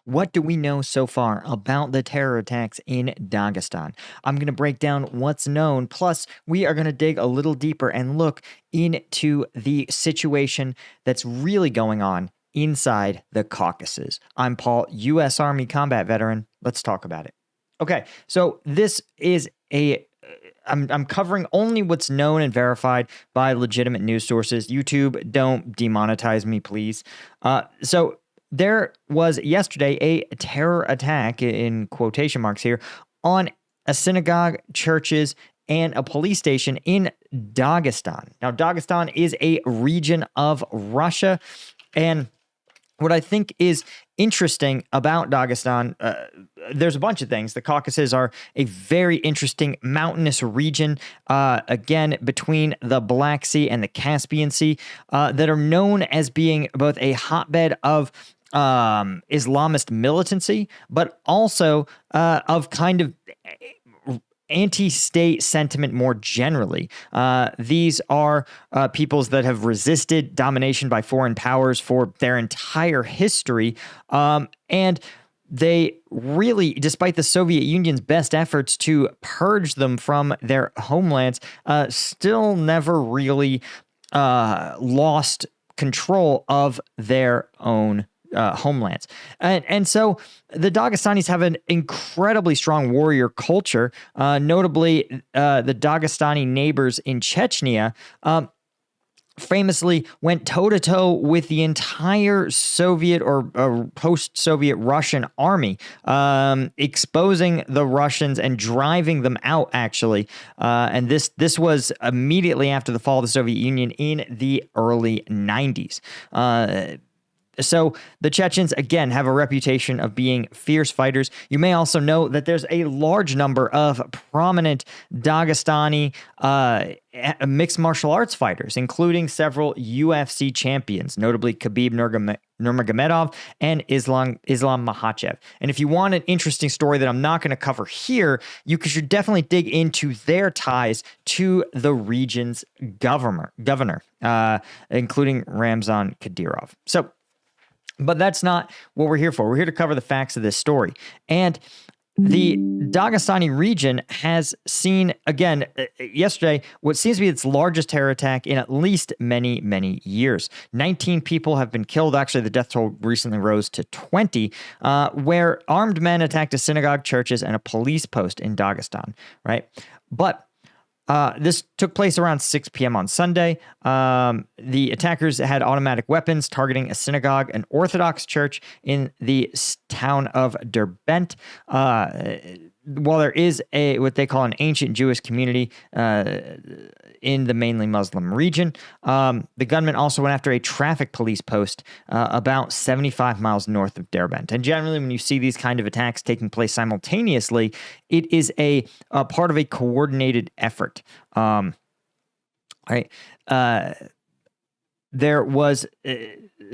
What do we know so far about the terror attacks in Dagestan? I'm going to break down what's known. Plus, we are going to dig a little deeper and look into the situation that's really going on inside the Caucasus. I'm Paul, U.S. Army combat veteran. Let's talk about it. Okay, so this is I'm covering only what's known and verified by legitimate news sources. YouTube, don't demonetize me, please. So there was yesterday a terror attack, in quotation marks here, on a synagogue, churches, and a police station in Dagestan. Now, Dagestan is a region of Russia, and what I think is interesting about Dagestan, there's a bunch of things. The Caucasus are a very interesting mountainous region, again, between the Black Sea and the Caspian Sea, that are known as being both a hotbed of Islamist militancy, but also of kind of anti-state sentiment more generally. These are peoples that have resisted domination by foreign powers for their entire history, and they really, despite the Soviet Union's best efforts to purge them from their homelands, still never really lost control of their own homelands. And so the Dagestanis have an incredibly strong warrior culture, notably the Dagestani neighbors in Chechnya famously went toe-to-toe with the entire Soviet or post-Soviet Russian army, exposing the Russians and driving them out, actually. And this was immediately after the fall of the Soviet Union in the early 90s. So the Chechens, again, have a reputation of being fierce fighters. You may also know that there's a large number of prominent Dagestani mixed martial arts fighters, including several UFC champions, notably Khabib Nurmagomedov and Islam Makhachev. And if you want an interesting story that I'm not going to cover here, you should definitely dig into their ties to the region's governor, including Ramzan Kadyrov. But that's not what we're here for. We're here to cover the facts of this story. And the Dagestani region has seen, again, yesterday, what seems to be its largest terror attack in at least many, many years. 19 people have been killed. Actually, the death toll recently rose to 20, where armed men attacked a synagogue, churches, and a police post in Dagestan, right? But this took place around 6 p.m. on Sunday. The attackers had automatic weapons targeting a synagogue, an Orthodox church in the town of Derbent. While there is what they call an ancient Jewish community in the mainly Muslim region, the gunman also went after a traffic police post about 75 miles north of Derbent. And generally, when you see these kind of attacks taking place simultaneously, it is a part of a coordinated effort. Right? There was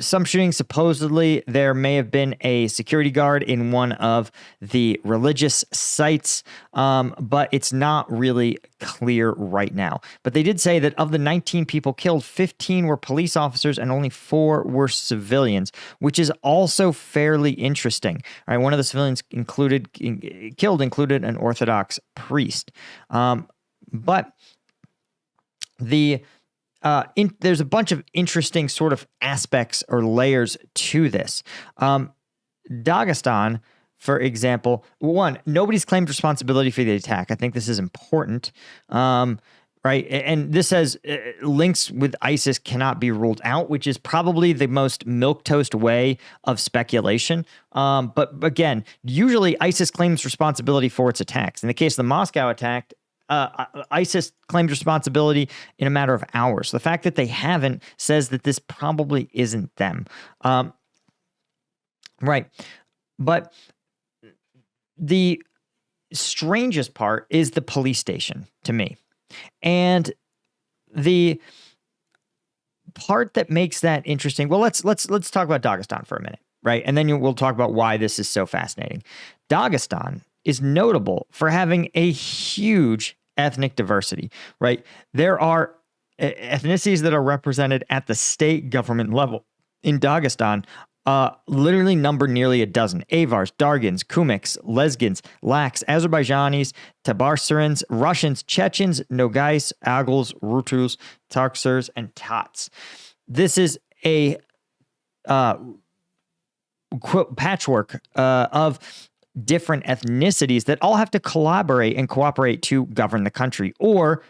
some shooting. Supposedly, there may have been a security guard in one of the religious sites, but it's not really clear right now. But they did say that of the 19 people killed, 15 were police officers and only 4 were civilians, which is also fairly interesting. All right, one of the civilians killed included an Orthodox priest. But there's a bunch of interesting sort of aspects or layers to this. Dagestan, for example, one, nobody's claimed responsibility for the attack. I think this is important, right? And this says links with ISIS cannot be ruled out, which is probably the most milquetoast way of speculation. But again, usually ISIS claims responsibility for its attacks. In the case of the Moscow attack, ISIS claimed responsibility in a matter of hours. The fact that they haven't says that this probably isn't them. Right. But the strangest part is the police station to me. And the part that makes that interesting, well, let's talk about Dagestan for a minute, right? And then we'll talk about why this is so fascinating. Dagestan is notable for having a huge ethnic diversity, right? There are ethnicities that are represented at the state government level in Dagestan literally number nearly a dozen: Avars, Dargins, Kumyks, Lezgins, Laks, Azerbaijanis, Tabarsarans, Russians, Chechens, Nogais, Agles, Rutus, Tarksurs, and Tats. This is a patchwork of different ethnicities that all have to collaborate and cooperate to govern the country. Or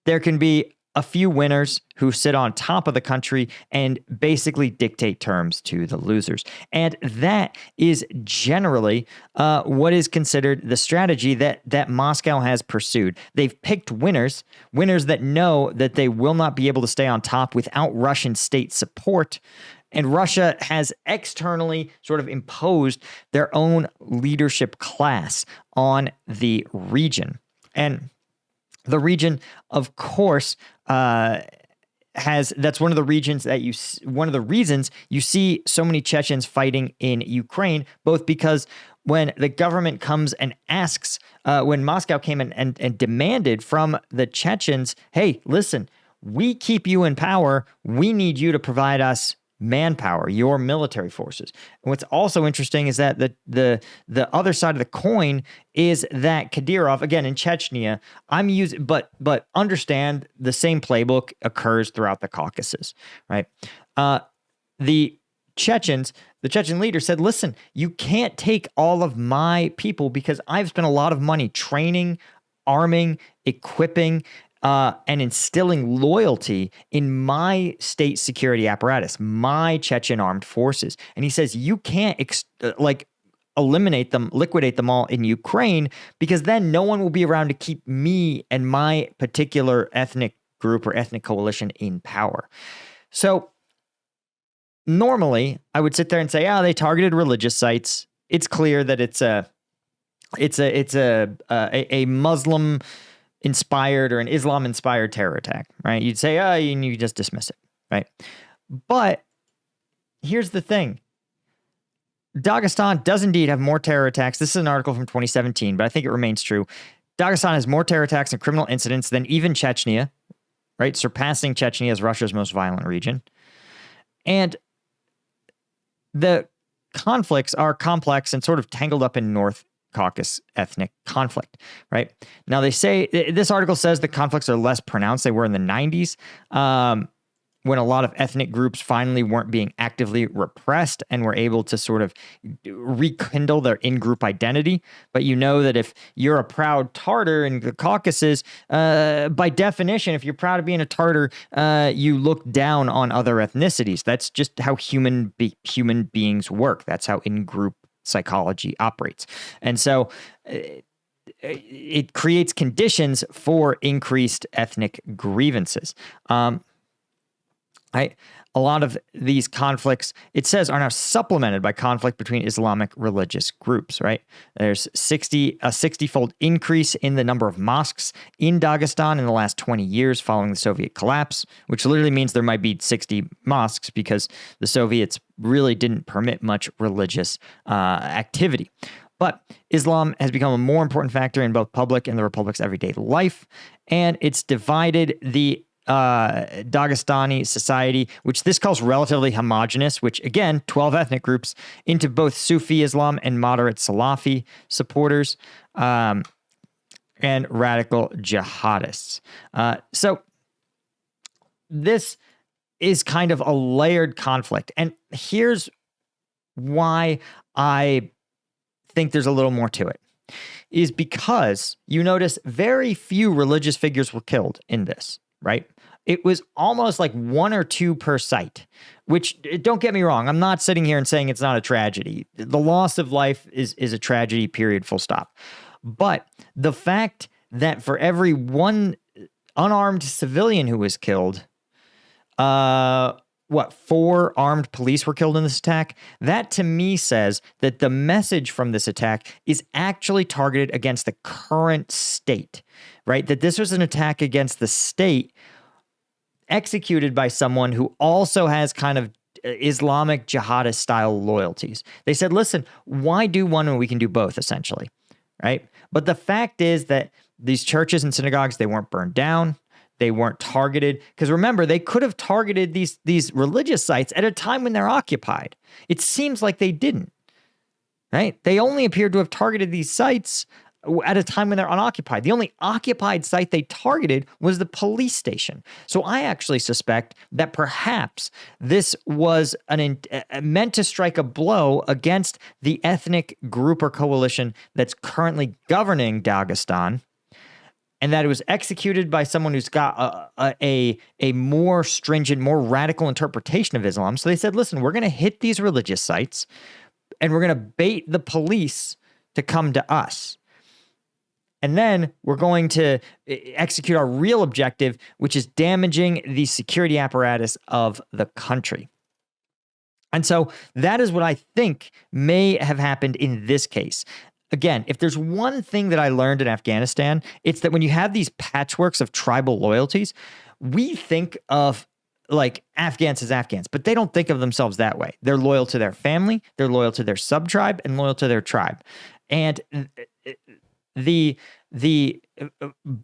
there can be a few winners who sit on top of the country and basically dictate terms to the losers. And that is generally what is considered the strategy that Moscow has pursued. They've picked winners that know that they will not be able to stay on top without Russian state support. And Russia has externally sort of imposed their own leadership class on the region. And the region, of course, that's one of the regions one of the reasons you see so many Chechens fighting in Ukraine, both because when the government comes and asks, when Moscow came and demanded from the Chechens, hey, listen, we keep you in power. We need you to provide us manpower, your military forces. And what's also interesting is that the other side of the coin is that Kadyrov, again in Chechnya, but understand the same playbook occurs throughout the Caucasus, right? The Chechen leader said, listen, you can't take all of my people because I've spent a lot of money training, arming, equipping, and instilling loyalty in my state security apparatus, my Chechen armed forces. And he says, you can't eliminate them, liquidate them all in Ukraine, because then no one will be around to keep me and my particular ethnic group or ethnic coalition in power. So normally I would sit there and say, they targeted religious sites. It's clear that it's a Muslim inspired or an Islam inspired terror attack, right? You'd say, and you just dismiss it, right? But here's the thing. Dagestan does indeed have more terror attacks. This is an article from 2017, but I think it remains true. Dagestan has more terror attacks and criminal incidents than even Chechnya, right? Surpassing Chechnya as Russia's most violent region. And the conflicts are complex and sort of tangled up in North Caucasus ethnic conflict, right? Now they say, this article says the conflicts are less pronounced. They were in the 90s when a lot of ethnic groups finally weren't being actively repressed and were able to sort of rekindle their in-group identity. But you know that if you're a proud Tatar in the Caucasus, by definition, if you're proud of being a Tatar, you look down on other ethnicities. That's just how human beings work. That's how in-group psychology operates. And so it creates conditions for increased ethnic grievances. A lot of these conflicts, it says, are now supplemented by conflict between Islamic religious groups, right? There's a 60-fold increase in the number of mosques in Dagestan in the last 20 years following the Soviet collapse, which literally means there might be 60 mosques because the Soviets really didn't permit much religious activity. But Islam has become a more important factor in both public and the republic's everyday life, and it's divided the Dagestani society, which this calls relatively homogenous, which again, 12 ethnic groups, into both Sufi Islam and moderate Salafi supporters, and radical jihadists. So this is kind of a layered conflict. And here's why I think there's a little more to it, is because you notice very few religious figures were killed in this, right? It was almost like one or two per site, which, don't get me wrong, I'm not sitting here and saying it's not a tragedy. The loss of life is a tragedy, period, full stop. But the fact that for every one unarmed civilian who was killed, 4 armed police were killed in this attack? That to me says that the message from this attack is actually targeted against the current state, right? That this was an attack against the state executed by someone who also has kind of Islamic jihadist style loyalties. They said, listen, why do one when we can do both, essentially, right? But the fact is that these churches and synagogues, they weren't burned down. they weren't targeted. Because remember, they could have targeted these religious sites at a time when they're occupied. It seems like they didn't, right? They only appeared to have targeted these sites at a time when they're unoccupied. The only occupied site they targeted was the police station. So I actually suspect that perhaps this was meant to strike a blow against the ethnic group or coalition that's currently governing Dagestan, and that it was executed by someone who's got a more stringent, more radical interpretation of Islam. So they said, listen, we're going to hit these religious sites, and we're going to bait the police to come to us. And then we're going to execute our real objective, which is damaging the security apparatus of the country. And so that is what I think may have happened in this case. Again, if there's one thing that I learned in Afghanistan, it's that when you have these patchworks of tribal loyalties, we think of like Afghans as Afghans, but they don't think of themselves that way. They're loyal to their family, they're loyal to their sub-tribe, and loyal to their tribe. And the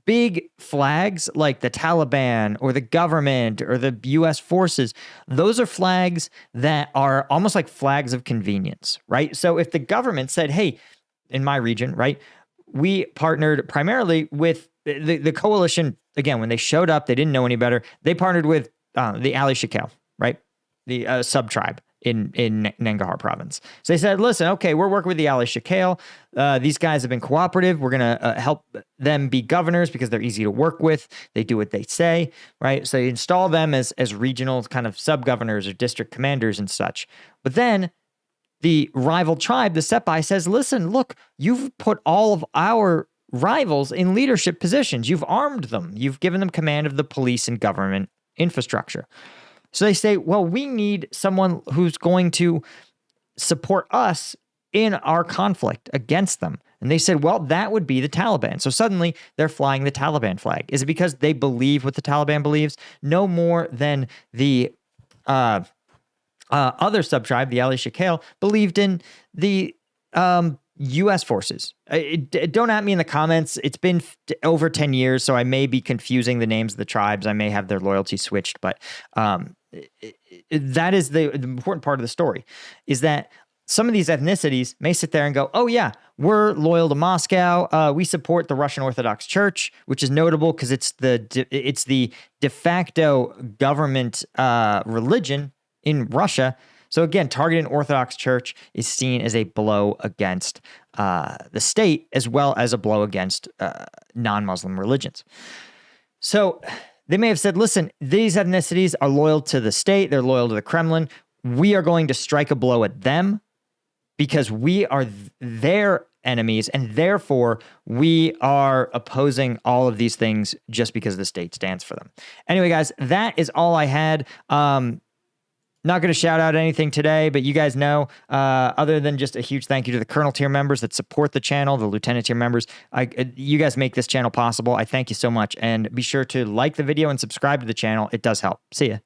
big flags like the Taliban or the government or the US forces, those are flags that are almost like flags of convenience, right? So if the government said, hey, in my region, right, we partnered primarily with the coalition. Again, when they showed up, they didn't know any better. They partnered with the Ali Shakal, right, the sub-tribe in Nangarhar province. So they said, listen, okay, we're working with the Ali Shakal. These guys have been cooperative. We're going to help them be governors because they're easy to work with. They do what they say, right? So they install them as regional kind of sub-governors or district commanders and such. But then the rival tribe, the Sepai, says, listen, look, you've put all of our rivals in leadership positions. You've armed them. You've given them command of the police and government infrastructure. So they say, well, we need someone who's going to support us in our conflict against them. And they said, well, that would be the Taliban. So suddenly they're flying the Taliban flag. Is it because they believe what the Taliban believes? No more than the other sub-tribe, the Ali Shakal, believed in the U.S. forces. Don't at me in the comments. It's been over 10 years, so I may be confusing the names of the tribes. I may have their loyalty switched, but that is the important part of the story, is that some of these ethnicities may sit there and go, oh yeah, we're loyal to Moscow. We support the Russian Orthodox Church, which is notable because it's the de facto government religion in Russia. So again, targeting Orthodox Church is seen as a blow against the state as well as a blow against non-Muslim religions. So they may have said, listen, these ethnicities are loyal to the state. They're loyal to the Kremlin. We are going to strike a blow at them because we are their enemies, and therefore we are opposing all of these things just because the state stands for them. Anyway, guys, that is all I had. Not going to shout out anything today, but you guys know, other than just a huge thank you to the Colonel tier members that support the channel, the Lieutenant tier members, you guys make this channel possible. I thank you so much, and be sure to like the video and subscribe to the channel. It does help. See ya.